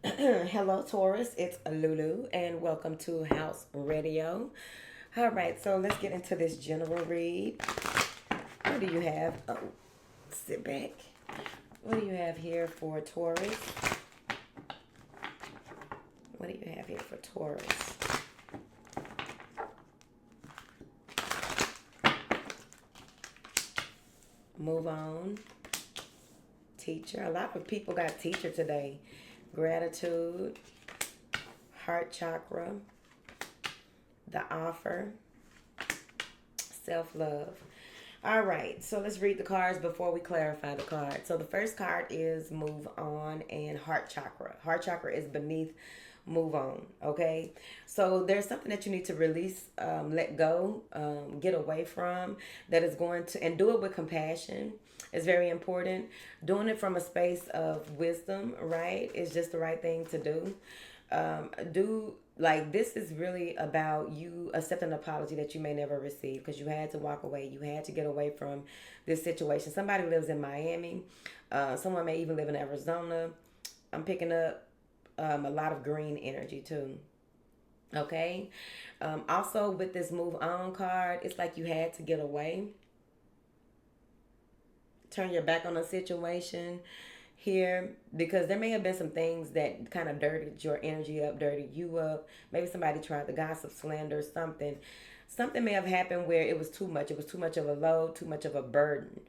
Hello, Taurus. It's Lulu, and welcome to House Radio. All right, so let's get into this general read. What do you have? Oh, sit back. What do you have here for Taurus? What do you have here for Taurus? Move on. Teacher. A lot of people got teacher today. Gratitude. Heart chakra. The offer. Self-love. All right, so let's read the cards before we clarify the card. So the first card is move on and heart chakra. Heart chakra is beneath move on, okay? So there's something that you need to release, let go, get away from that is going to, and do it with compassion. Is very important. Doing it from a space of wisdom, right, is just the right thing to do. Do like this is really about you accepting an apology that you may never receive because you had to walk away. You had to get away from this situation. Somebody lives in Miami. Someone may even live in Arizona. I'm picking up a lot of green energy too. Okay. Also, with this move on card, it's like you had to get away, turn your back on a situation here because there may have been some things that kind of dirtied your energy up, dirtied you up. Maybe somebody tried to gossip, slander, something. Something may have happened where it was too much. It was too much of a load, too much of a burden.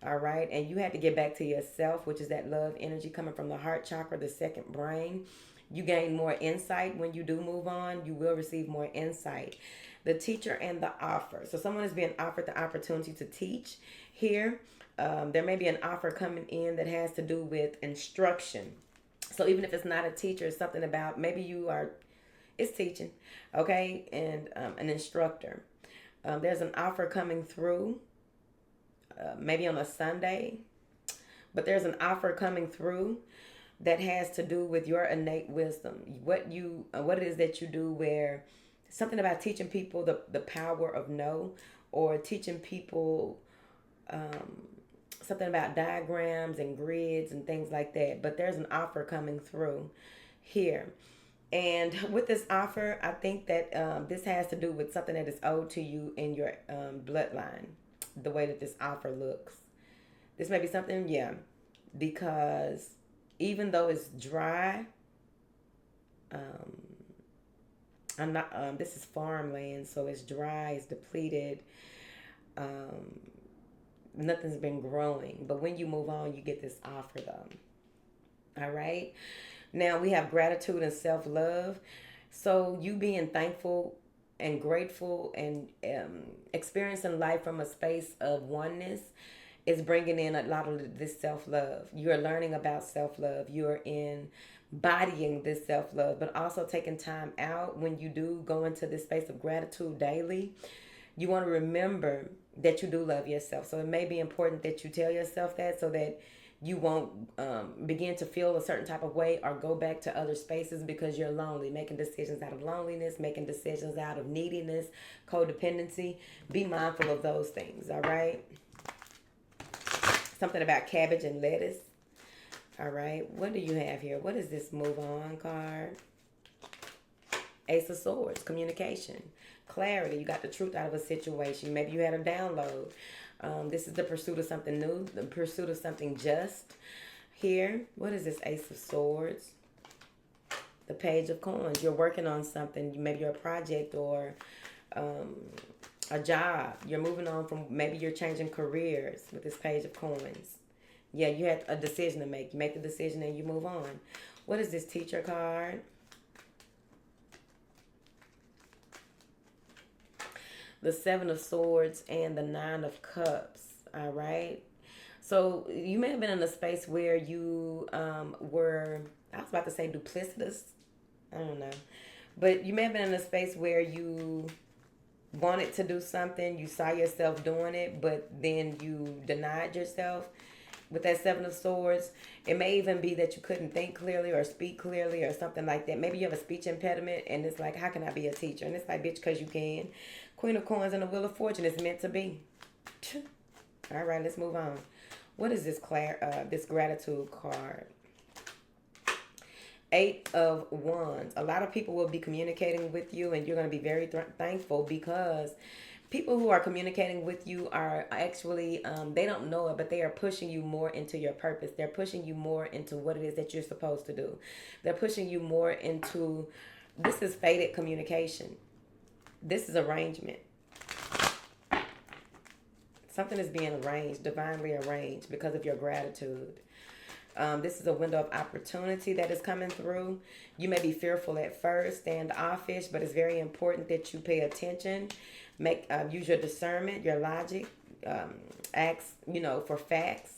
All right. And you had to get back to yourself, which is that love energy coming from the heart chakra, the second brain. You gain more insight when you do move on. You will receive more insight. The teacher and the offer. So someone is being offered the opportunity to teach here. There may be an offer coming in that has to do with instruction. So even if it's not a teacher, it's something about maybe you are, it's teaching, okay, and an instructor. There's an offer coming through, maybe on a Sunday, but there's an offer coming through that has to do with your innate wisdom. What it is that you do, where something about teaching people the power of no, or teaching people something about diagrams and grids and things like that. But there's an offer coming through here. And with this offer, I think that this has to do with something that is owed to you in your bloodline, the way that this offer looks. This may be something, yeah, because even though it's dry, um, I'm not, this is farmland, so it's dry, it's depleted. Um, Nothing's been growing. But when you move on, you get this offer though. All right. Now we have gratitude and self love. So you being thankful and grateful and experiencing life from a space of oneness is bringing in a lot of this self love. You're learning about self love. You're embodying this self love, but also taking time out when you do go into this space of gratitude daily. You want to remember that you do love yourself. So it may be important that you tell yourself that so that you won't begin to feel a certain type of way or go back to other spaces because you're lonely, making decisions out of loneliness, making decisions out of neediness, codependency. Be mindful of those things, all right? Something about cabbage and lettuce. All right, what do you have here? What is this move on card? Ace of Swords, communication, clarity. You got the truth out of a situation. Maybe you had a download. This is the pursuit of something new, the pursuit of something just. Here, what is this Ace of Swords? The Page of Coins. You're working on something. Maybe your project or a job. You're moving on from, maybe you're changing careers with this Page of Coins. Yeah, you had a decision to make. You make the decision and you move on. What is this Teacher card? The Seven of Swords and the Nine of Cups. All right. So you may have been in a space where you were, I was about to say duplicitous. I don't know. But you may have been in a space where you wanted to do something, you saw yourself doing it, but then you denied yourself. With that Seven of Swords, it may even be that you couldn't think clearly or speak clearly or something like that. Maybe you have a speech impediment and it's like, how can I be a teacher? And it's like, bitch, because you can. Queen of Coins and the Wheel of Fortune is meant to be. All right, let's move on. What is this this gratitude card? Eight of Wands. A lot of people will be communicating with you, and you're going to be very thankful, because people who are communicating with you are actually, they don't know it, but they are pushing you more into your purpose. They're pushing you more into what it is that you're supposed to do. They're pushing you more into, this is fated communication. This is arrangement. Something is being arranged, divinely arranged, because of your gratitude. This is a window of opportunity that is coming through. You may be fearful at first, standoffish, but it's very important that you pay attention. Use your discernment, your logic. Ask, for facts,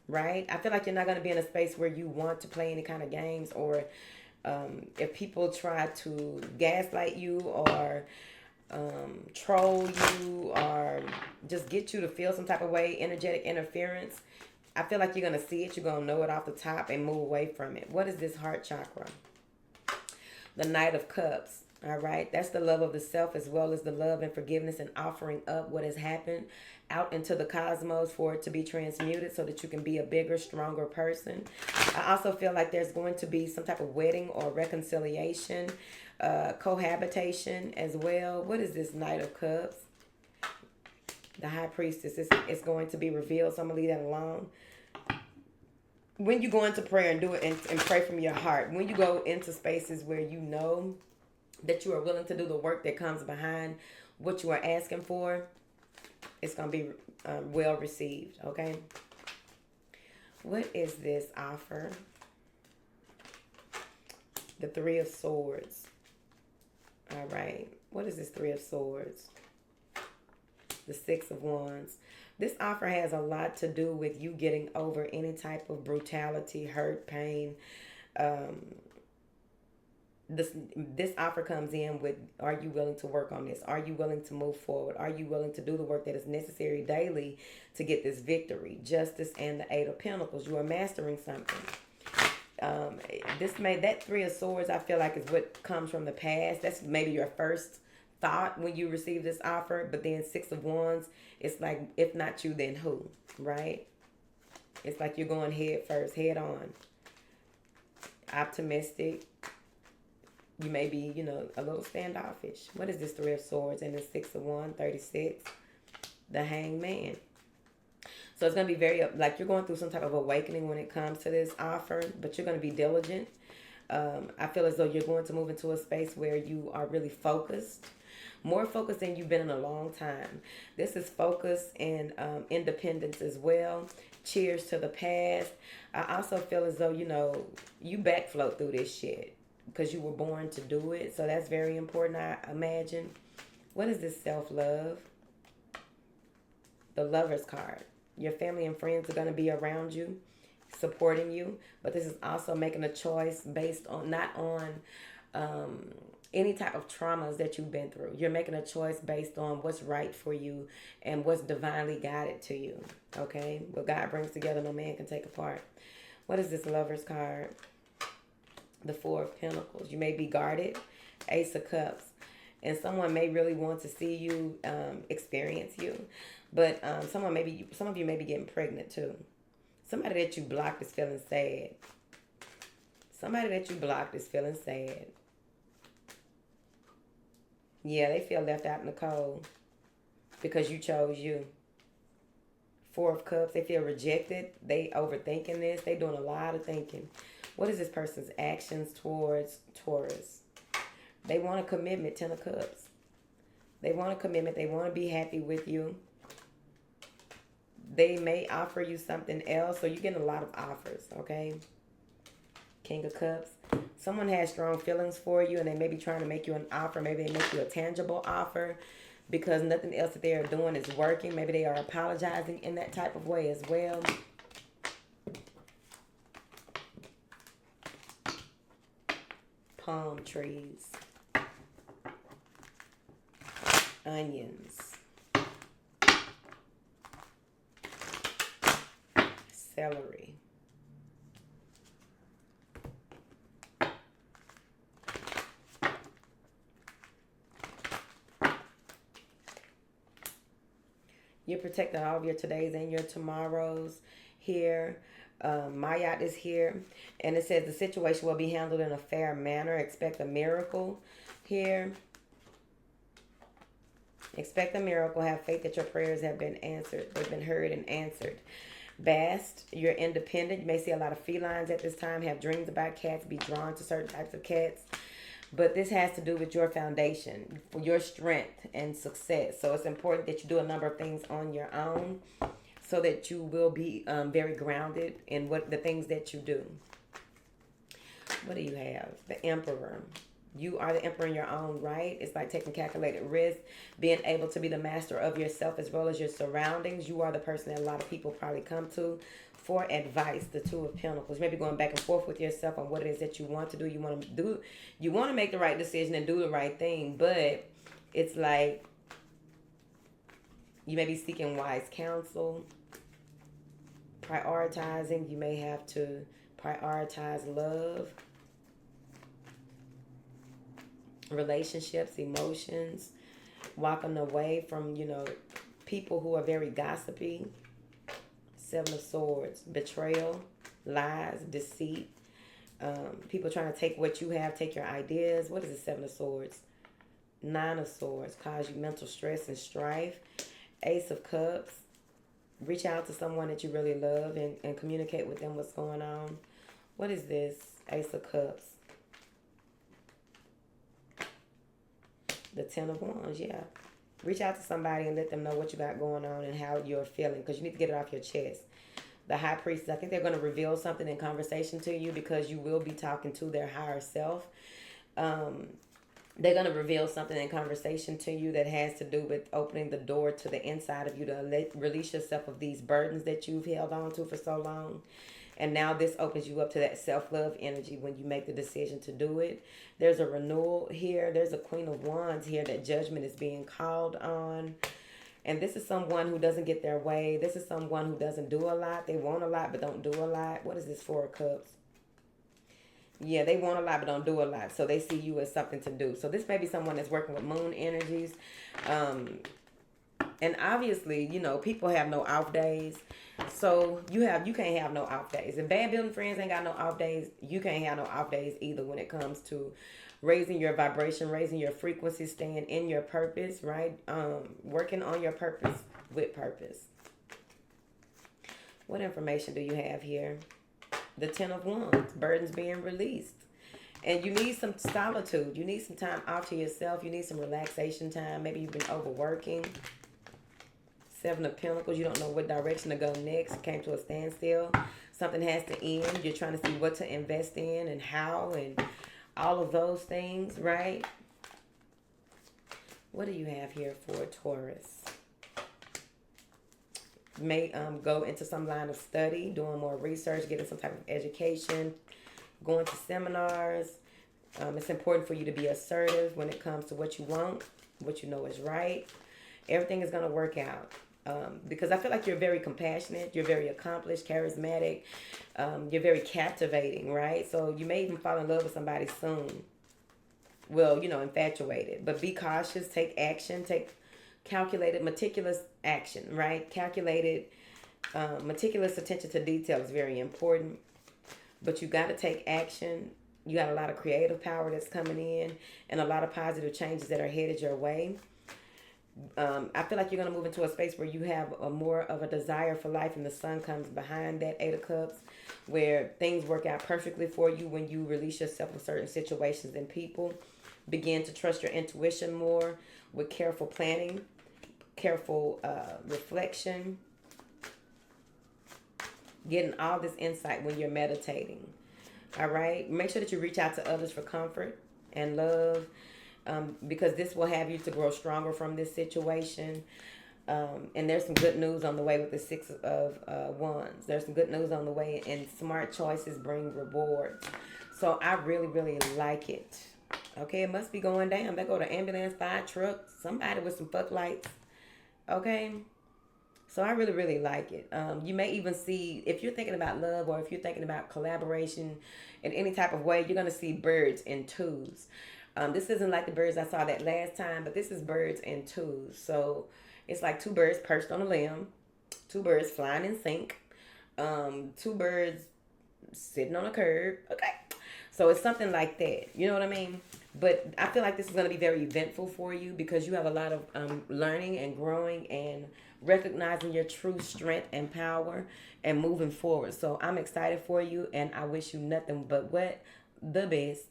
right? I feel like you're not going to be in a space where you want to play any kind of games, or if people try to gaslight you, or troll you, or just get you to feel some type of way, energetic interference, I feel like you're going to see it. You're going to know it off the top and move away from it. What is this heart chakra? The Knight of Cups. All right. That's the love of the self, as well as the love and forgiveness, and offering up what has happened out into the cosmos for it to be transmuted, so that you can be a bigger, stronger person. I also feel like there's going to be some type of wedding or reconciliation, cohabitation as well. What is this Knight of Cups? The High Priestess is going to be revealed, so I'm going to leave that alone. When you go into prayer and do it and pray from your heart, when you go into spaces where you know that you are willing to do the work that comes behind what you are asking for, it's going to be well received, okay? What is this offer? The Three of Swords. All right. What is this Three of Swords? The Six of Wands. This offer has a lot to do with you getting over any type of brutality, hurt, pain. This offer comes in with, are you willing to work on this? Are you willing to move forward? Are you willing to do the work that is necessary daily to get this victory? Justice and the Eight of Pentacles. You are mastering something. That Three of Swords, I feel like, is what comes from the past. That's maybe your first thought when you receive this offer. But then Six of Wands, it's like, if not you, then who, right? It's like you're going head first, head on. Optimistic. You may be, a little standoffish. What is this Three of Swords and the Six of Wands? 36. The Hangman. So it's going to be very, like, you're going through some type of awakening when it comes to this offer, but you're going to be diligent. I feel as though you're going to move into a space where you are really focused. More focused than you've been in a long time. This is focus and independence as well. Cheers to the past. I also feel as though, you backflow through this shit because you were born to do it. So that's very important, I imagine. What is this self-love? The Lover's card. Your family and friends are going to be around you, supporting you. But this is also making a choice based on, not on any type of traumas that you've been through. You're making a choice based on what's right for you and what's divinely guided to you. Okay? What God brings together, no man can take apart. What is this Lover's card? The Four of Pentacles. You may be guarded. Ace of Cups. And someone may really want to see you, experience you. But some of you may be getting pregnant too. Somebody that you blocked is feeling sad. Somebody that you blocked is feeling sad. Yeah, they feel left out in the cold because you chose you. Four of Cups, they feel rejected. They overthinking this. They doing a lot of thinking. What is this person's actions towards Taurus? They want a commitment. 10 of Cups. They want a commitment. They want to be happy with you. They may offer you something else. So you're getting a lot of offers, okay? King of Cups. Someone has strong feelings for you and they may be trying to make you an offer. Maybe they make you a tangible offer because nothing else that they are doing is working. Maybe they are apologizing in that type of way as well. Palm trees. Onions. Celery. You're protecting all of your todays and your tomorrows. here. Mayat is here. And it says the situation will be handled in a fair manner. Expect a miracle here. Expect a miracle. Have faith that your prayers have been answered. They've been heard and answered. Bast, you're independent. You may see a lot of felines at this time. Have dreams about cats. Be drawn to certain types of cats. But this has to do with your foundation, for your strength and success. So it's important that you do a number of things on your own so that you will be very grounded in what the things that you do. What do you have? The Emperor. You are the emperor in your own right. It's like taking calculated risk, being able to be the master of yourself as well as your surroundings. You are the person that a lot of people probably come to for advice. The Two of Pentacles. Maybe going back and forth with yourself on what it is that you want to do. You want to do. You want to make the right decision and do the right thing, but it's like you may be seeking wise counsel, prioritizing. You may have to prioritize love, relationships, emotions, walking away from, people who are very gossipy. Seven of Swords, betrayal, lies, deceit, people trying to take what you have, take your ideas. What is the Seven of Swords? Nine of Swords, cause you mental stress and strife. Ace of Cups, reach out to someone that you really love and communicate with them what's going on. What is this? Ace of Cups. The Ten of Wands, yeah. Reach out to somebody and let them know what you got going on and how you're feeling, because you need to get it off your chest. The High Priestess, I think they're going to reveal something in conversation to you because you will be talking to their higher self. They're going to reveal something in conversation to you that has to do with opening the door to the inside of you to release yourself of these burdens that you've held on to for so long. And now this opens you up to that self-love energy when you make the decision to do it. There's a renewal here. There's a Queen of Wands here. That judgment is being called on. And this is someone who doesn't get their way. This is someone who doesn't do a lot. They want a lot but don't do a lot. What is this? Four of Cups. Yeah, they want a lot but don't do a lot. So they see you as something to do. So this may be someone that's working with moon energies. And obviously, people have no off days. So you can't have no off days. If bad building friends ain't got no off days, you can't have no off days either when it comes to raising your vibration, raising your frequency, staying in your purpose, right? Working on your purpose with purpose. What information do you have here? The Ten of Wands, burdens being released. And you need some solitude. You need some time off to yourself. You need some relaxation time. Maybe you've been overworking. Seven of Pentacles, you don't know what direction to go next. You came to a standstill. Something has to end. You're trying to see what to invest in and how and all of those things, right? What do you have here for Taurus? You may go into some line of study, doing more research, getting some type of education, going to seminars. It's important for you to be assertive when it comes to what you want, what you know is right. Everything is going to work out. Because I feel like you're very compassionate, you're very accomplished, charismatic, you're very captivating, right? So you may even fall in love with somebody soon. Well, infatuated. But be cautious, take action, take calculated, meticulous action, right? Calculated, meticulous attention to detail is very important. But you got to take action. You got a lot of creative power that's coming in and a lot of positive changes that are headed your way. I feel like you're going to move into a space where you have a more of a desire for life, and the sun comes behind that Eight of Cups, where things work out perfectly for you when you release yourself from certain situations and people. Begin to trust your intuition more with careful planning, careful reflection, getting all this insight when you're meditating. All right? Make sure that you reach out to others for comfort and love. Because this will have you to grow stronger from this situation. And there's some good news on the way with the Six of Wands. There's some good news on the way, and smart choices bring rewards. So I really, really like it. Okay, it must be going down. They go to ambulance, fire truck, somebody with some fuck lights. Okay, so I really, really like it. You may even see, if you're thinking about love or if you're thinking about collaboration in any type of way, you're going to see birds in twos. This isn't like the birds I saw that last time, but this is birds in twos. So it's like two birds perched on a limb, two birds flying in sync. two birds sitting on a curb. Okay. So it's something like that. You know what I mean? But I feel like this is going to be very eventful for you because you have a lot of learning and growing and recognizing your true strength and power and moving forward. So I'm excited for you and I wish you nothing but what? The best.